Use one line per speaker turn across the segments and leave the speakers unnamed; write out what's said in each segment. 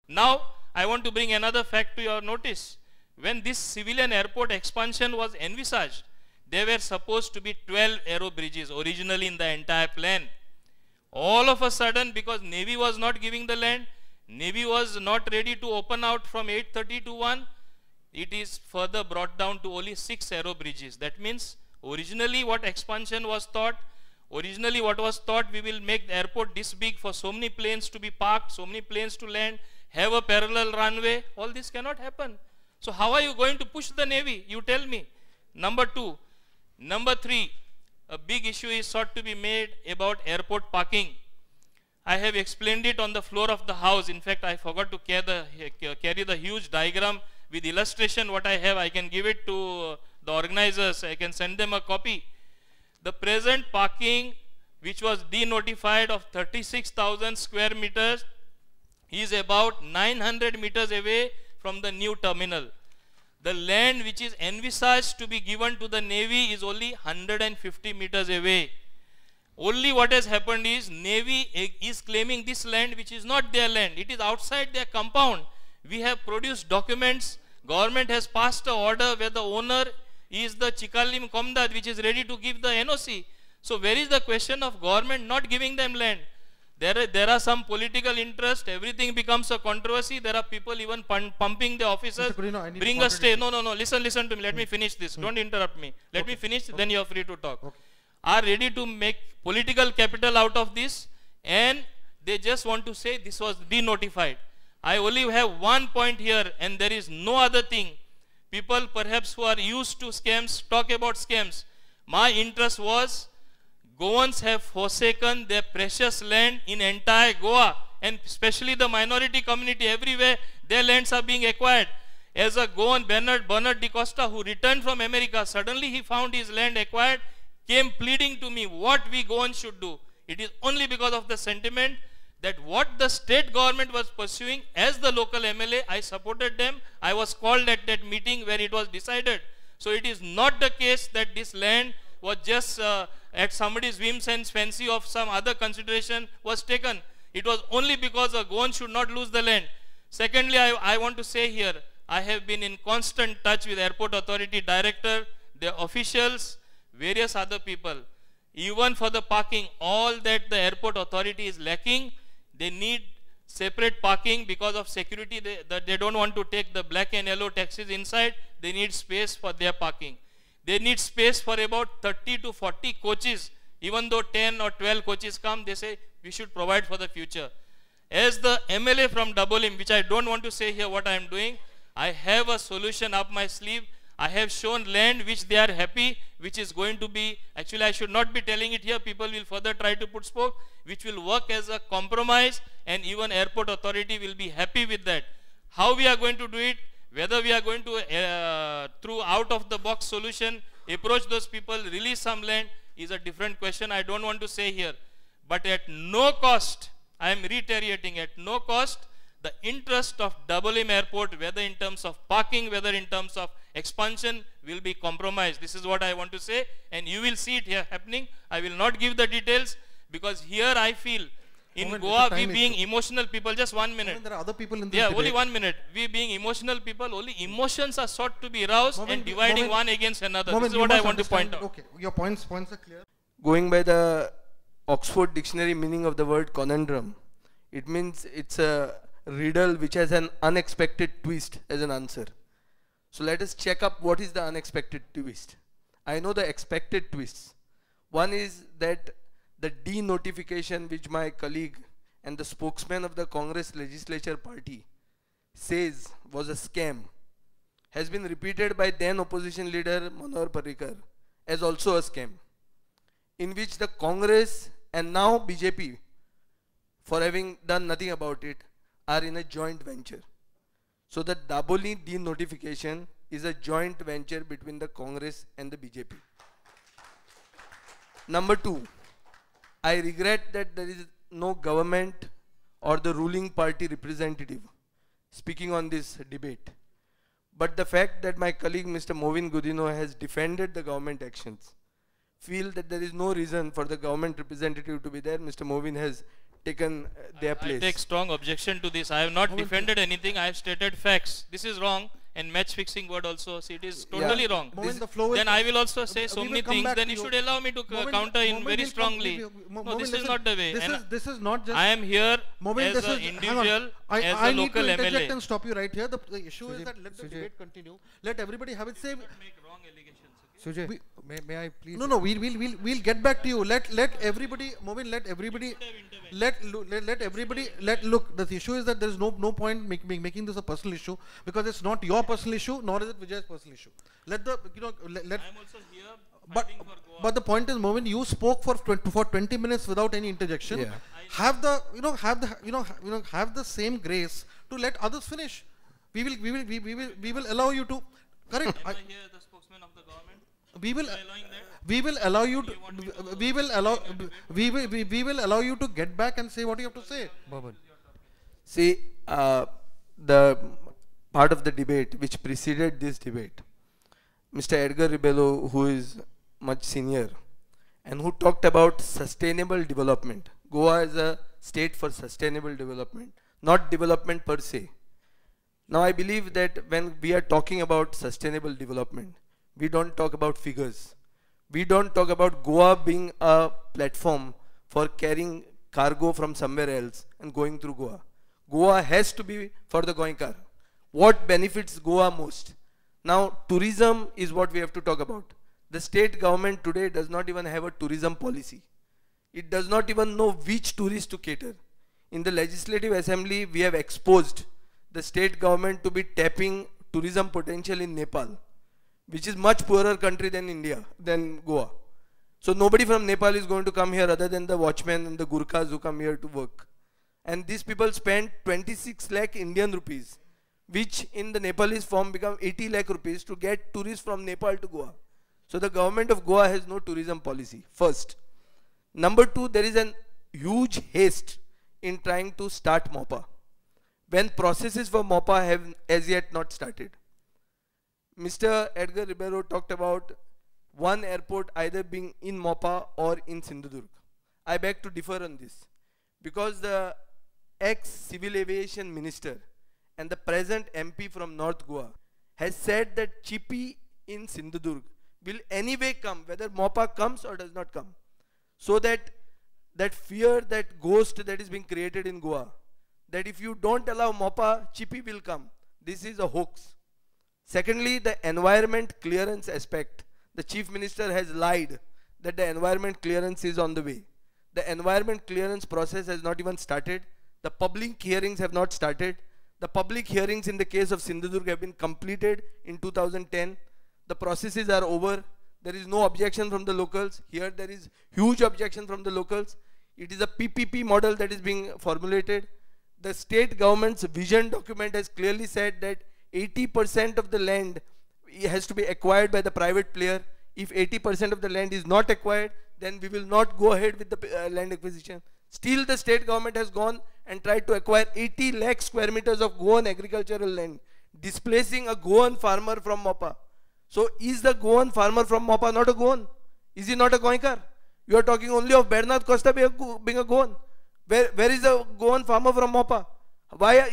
Now, I want to bring another fact to your notice. When this civilian airport expansion was envisaged, there were supposed to be 12 aero bridges originally in the entire plan. All of a sudden, because Navy was not giving the land, Navy was not ready to open out from 8:30 to 1, it is further brought down to only 6 aero bridges. That means, originally what expansion was thought, originally what was thought, we will make the airport this big for so many planes to be parked, so many planes to land, have a parallel runway. All this cannot happen. So how are you going to push the Navy? You tell me. Number 2. Number 3, a big issue is sought to be made about airport parking. I have explained it on the floor of the house. In fact, I forgot to carry the huge diagram with illustration. What I have, I can give it to the organizers. I can send them a copy. The present parking, which was denotified of 36,000 square meters, is about 900 meters away from the new terminal. The land which is envisaged to be given to the Navy is only 150 meters away. Only what has happened is Navy is claiming this land which is not their land. It is outside their compound. We have produced documents. Government has passed an order where the owner is the Chikalim Komdad, which is ready to give the NOC. So where is the question of government not giving them land? There are some political interest. Everything becomes a controversy. There are people even pumping the officers. Bring a stay. No. Listen to me. Let me finish this. Don't interrupt me. Let me finish. Then you are free to talk. Are ready to make political capital out of this, and they just want to say this was denotified. I only have one point here, and there is no other thing. People perhaps who are used to scams talk about scams. My interest was Goans have forsaken their precious land in entire Goa, and especially the minority community everywhere, their lands are being acquired. As a Goan, Bernard DeCosta, who returned from America, suddenly he found his land acquired, came pleading to me what we Goans should do. It is only because of the sentiment that what the state government was pursuing. As the local MLA, I supported them. I was called at that meeting where it was decided. So it is not the case that this land was just at somebody's whims and fancy of some other consideration was taken. It was only because a Goan should not lose the land. Secondly, I want to say here, I have been in constant touch with Airport Authority Director, the officials, various other people. Even for the parking, all that the Airport Authority is lacking, they need separate parking because of security. They don't want to take the black and yellow taxis inside. They need space for their parking. They need space for about 30 to 40 coaches. Even though 10 or 12 coaches come, they say we should provide for the future. As the MLA from Dabolim, which I don't want to say here what I am doing, I have a solution up my sleeve. I have shown land which they are happy, which is going to be, actually I should not be telling it here, people will further try to put spoke, which will work as a compromise, and even Airport Authority will be happy with that. How we are going to do it, whether we are going to, through out of the box solution, approach those people, release some land, is a different question. I don't want to say here. But at no cost, I am reiterating, at no cost, the interest of Dabolim Airport, whether in terms of parking, whether in terms of expansion, will be compromised. This is what I want to say, and you will see it here happening. I will not give the details, because here I feel, in Goa, we being emotional people, just 1 minute.
There are other people in this
debate.
Only
1 minute. We being emotional people, only emotions are sought to be aroused and dividing one against another. This is what I want to point out.
Okay, your points are clear.
Going by the Oxford Dictionary meaning of the word conundrum, it means it's a riddle which has an unexpected twist as an answer. So let us check up what is the unexpected twist. I know the expected twists. One is that the denotification which my colleague and the spokesman of the Congress legislature party says was a scam has been repeated by then opposition leader Manohar Parrikar as also a scam, in which the Congress and now BJP, for having done nothing about it, are in a joint venture. So the Dabolim denotification is a joint venture between the Congress and the BJP. Number 2, I regret that there is no government or the ruling party representative speaking on this debate. But the fact that my colleague Mr. Movin Gudino has defended the government actions, feel that there is no reason for the government representative to be there. Mr. Movin has taken their
I
place.
take strong objection to this. I have not defended anything. I have stated facts. This is wrong. And match fixing word also, see, it is totally wrong.
Moment, the flow
Then
is,
I will also say so
we will
many
come
things.
back
Then
to
you
you.
should allow me to
Moment,
counter in
moment
very
will come,
strongly.
Moment,
No, this is
listen,
not the way.
This is not just.
I am here
Moment,
as
this
an
is, hang
individual,
on.
as
I
a
need
local
to interject
MLA.
and stop you right here. The issue is that let the debate continue. Let everybody have its say.
Make wrong allegations.
Sujay,
We-
may I please?
No, we'll get back to you. Let everybody, Moment, let everybody, let everybody, look. The issue is that there is no point making this a personal issue, because it's not your personal issue, nor is it Vijay's personal issue. Let the, let.
I am also here
But
fighting for Goa.
but the point is, Moment, you spoke for 20 minutes without any interjection.
Yeah.
Have the have the same grace to let others finish. We will allow you to. Correct.
Am I here the spokesman of the government?
We will.
Allowing that?
We will allow you to. We will allow you to get back and say what you have to say.
Baban.
See, the part of the debate which preceded this debate, Mr. Edgar Ribello, who is much senior, and who talked about sustainable development. Goa is a state for sustainable development, not development per se. Now I believe that when we are talking about sustainable development, we don't talk about figures. We don't talk about Goa being a platform for carrying cargo from somewhere else and going through Goa. Goa has to be for the Goinkar. What benefits Goa most? Now tourism is what we have to talk about. The state government today does not even have a tourism policy. It does not even know which tourists to cater. In the Legislative Assembly, we have exposed the state government to be tapping tourism potential in Nepal, which is much poorer country than India, than Goa. So nobody from Nepal is going to come here other than the watchmen and the Gurkhas who come here to work. And these people spend 26 lakh Indian rupees, which in the Nepalese form become 80 lakh rupees to get tourists from Nepal to Goa. So the government of Goa has no tourism policy, first. Number two, there is an huge haste in trying to start Mopa, when processes for Mopa have as yet not started. Mr. Edgar Ribeiro talked about one airport either being in Mopa or in Sindhudurg. I beg to differ on this, because the ex-civil aviation minister and the present MP from North Goa has said that Chippy in Sindhudurg will anyway come, whether Mopa comes or does not come. So that fear, that ghost that is being created in Goa, that if you don't allow Mopa, Chippy will come. This is a hoax. Secondly, the environment clearance aspect. The Chief Minister has lied that the environment clearance is on the way. The environment clearance process has not even started. The public hearings have not started. The public hearings in the case of Sindhudurg have been completed in 2010. The processes are over. There is no objection from the locals. Here there is huge objection from the locals. It is a PPP model that is being formulated. The state government's vision document has clearly said that 80% of the land has to be acquired by the private player. If 80% of the land is not acquired, then we will not go ahead with the land acquisition. Still the state government has gone and tried to acquire 80 lakh square meters of Goan agricultural land, displacing a Goan farmer from Mopa. So is the Goan farmer from Mopa not a Goan? Is he not a Goinkar? You are talking only of Bernath Costa being a Goan. Where is the Goan farmer from Mopa? Why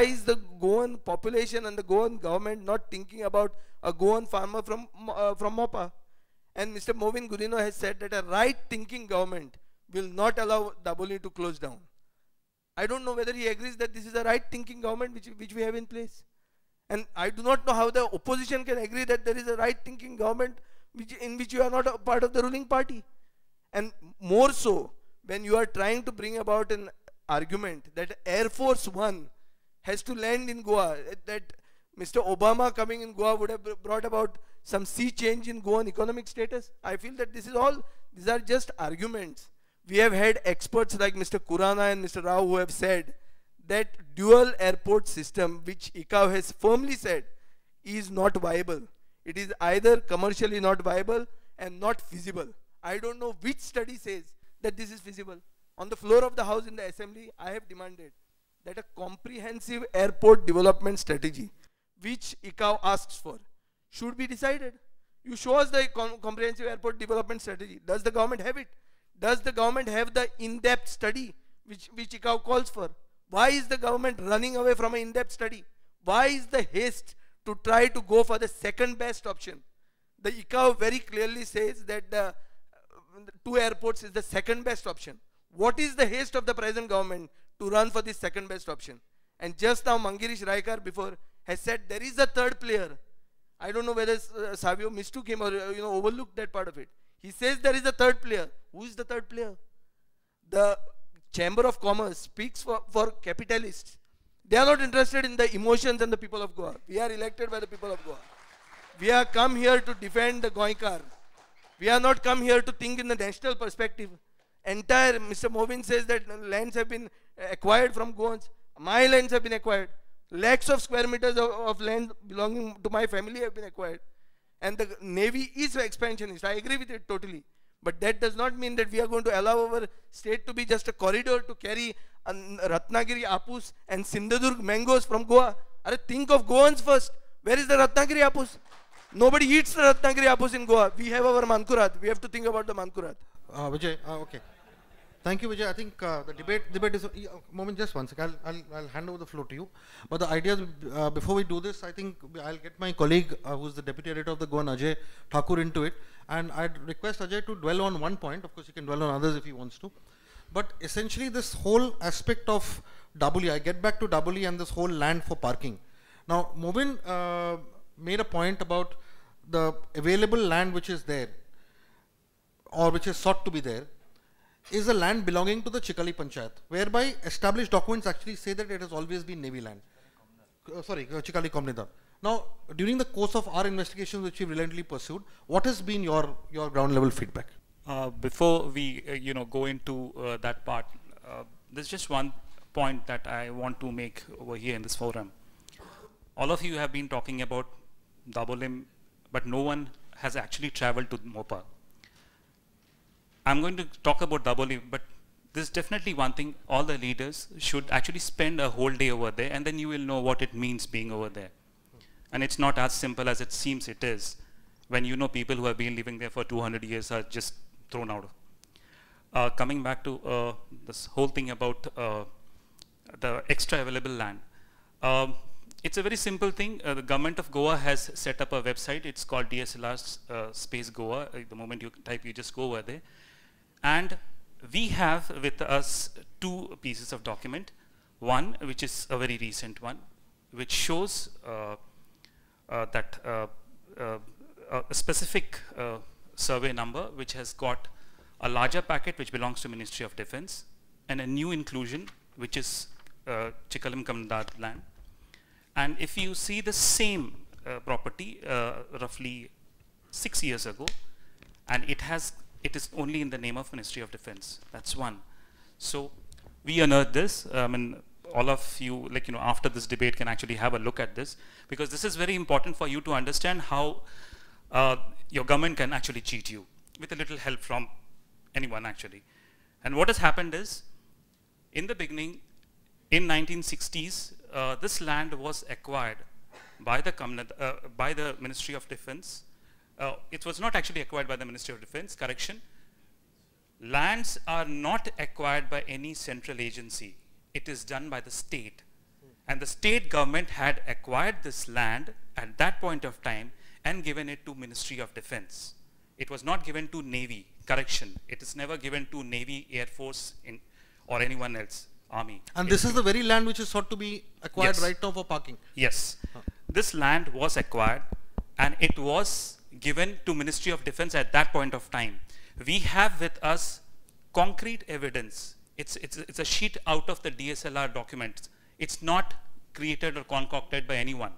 is the Goan population and the Goan government not thinking about a Goan farmer from Mopa? And Mr. Movin Gurino has said that a right-thinking government will not allow Dabolim to close down. I don't know whether he agrees that this is a right-thinking government which we have in place. And I do not know how the opposition can agree that there is a right-thinking government in which you are not a part of the ruling party. And more so, when you are trying to bring about an argument that Air Force One has to land in Goa, that Mr. Obama coming in Goa would have brought about some sea change in Goan economic status. I feel that these are just arguments. We have had experts like Mr. Kurana and Mr. Rao who have said that dual airport system, which ICAO has firmly said is not viable. It is either commercially not viable and not feasible. I don't know which study says that this is feasible. On the floor of the House in the Assembly, I have demanded that a comprehensive airport development strategy, which ICAO asks for, should be decided. You show us the comprehensive airport development strategy. Does the government have it? Does the government have the in-depth study which ICAO calls for? Why is the government running away from an in-depth study? Why is the haste to try to go for the second best option? The ICAO very clearly says that the two airports is the second best option. What is the haste of the present government to run for this second best option? And just now Mangirish Raikar before has said there is a third player. I don't know whether Savio mistook him or overlooked that part of it. He says there is a third player. Who is the third player? The Chamber of Commerce speaks for capitalists. They are not interested in the emotions and the people of Goa. We are elected by the people of Goa. We are come here to defend the Goikar. We are not come here to think in the national perspective. Entire, Mr. Movin says that lands have been acquired from Goans. My lands have been acquired. Lakhs of square meters of land belonging to my family have been acquired. And the Navy is expansionist. I agree with it totally. But that does not mean that we are going to allow our state to be just a corridor to carry Ratnagiri apus and Sindhudurg mangoes from Goa. Think of Goans first. Where is the Ratnagiri apus? Nobody eats the Ratnagiri apus in Goa. We have our Mankurat. We have to think about the Mankurat.
Vijay, okay. Thank you, Vijay. I think the debate is. Moment, just one second. I'll hand over the floor to you. But the idea is, before we do this, I think I'll get my colleague, who's the deputy editor of the Goan, Ajay Thakur, into it. And I'd request Ajay to dwell on one point. Of course, he can dwell on others if he wants to. But essentially, this whole aspect of Dabolim, I get back to Dabolim and this whole land for parking. Now, Mobin made a point about the available land which is there, or which is sought to be there, is a land belonging to the Chikali Panchayat, whereby established documents actually say that it has always been Navy land. Chikali Komnidar. Now, during the course of our investigations, which we relentlessly pursued, what has been your ground level feedback?
Before we go into that part, there's just one point that I want to make over here in this forum. All of you have been talking about Dabolim, but no one has actually traveled to Mopa. I'm going to talk about Dabolim, but there's definitely one thing all the leaders should actually spend a whole day over there, and then you will know what it means being over there. And it's not as simple as it seems it is, when you know people who have been living there for 200 years are just thrown out. Coming back to this whole thing about the extra available land. It's a very simple thing. The government of Goa has set up a website. It's called DSLR Space Goa. The moment you type, you just go over there. And we have with us two pieces of document. One, which is a very recent one, which shows that a specific survey number, which has got a larger packet, which belongs to Ministry of Defense, and a new inclusion, which is Chikalam Kamdad land. And if you see the same property roughly 6 years ago, and it is only in the name of Ministry of Defense. That's one. So we unearthed this. I mean, all of you, after this debate, can actually have a look at this, because this is very important for you to understand how your government can actually cheat you with a little help from anyone actually. And what has happened is, in the beginning, in 1960s, this land was acquired by the Ministry of Defense. It was not actually acquired by the Ministry of Defense, correction. Lands are not acquired by any central agency. It is done by the state. And the state government had acquired this land at that point of time and given it to Ministry of Defense. It was not given to Navy, correction. It is never given to Navy, Air Force, or anyone else, Army.
And this is the very land which is sought to be acquired right now for parking?
Yes. This land was acquired and it was given to Ministry of Defense at that point of time. We have with us concrete evidence. It's a sheet out of the DSLR documents. It's not created or concocted by anyone.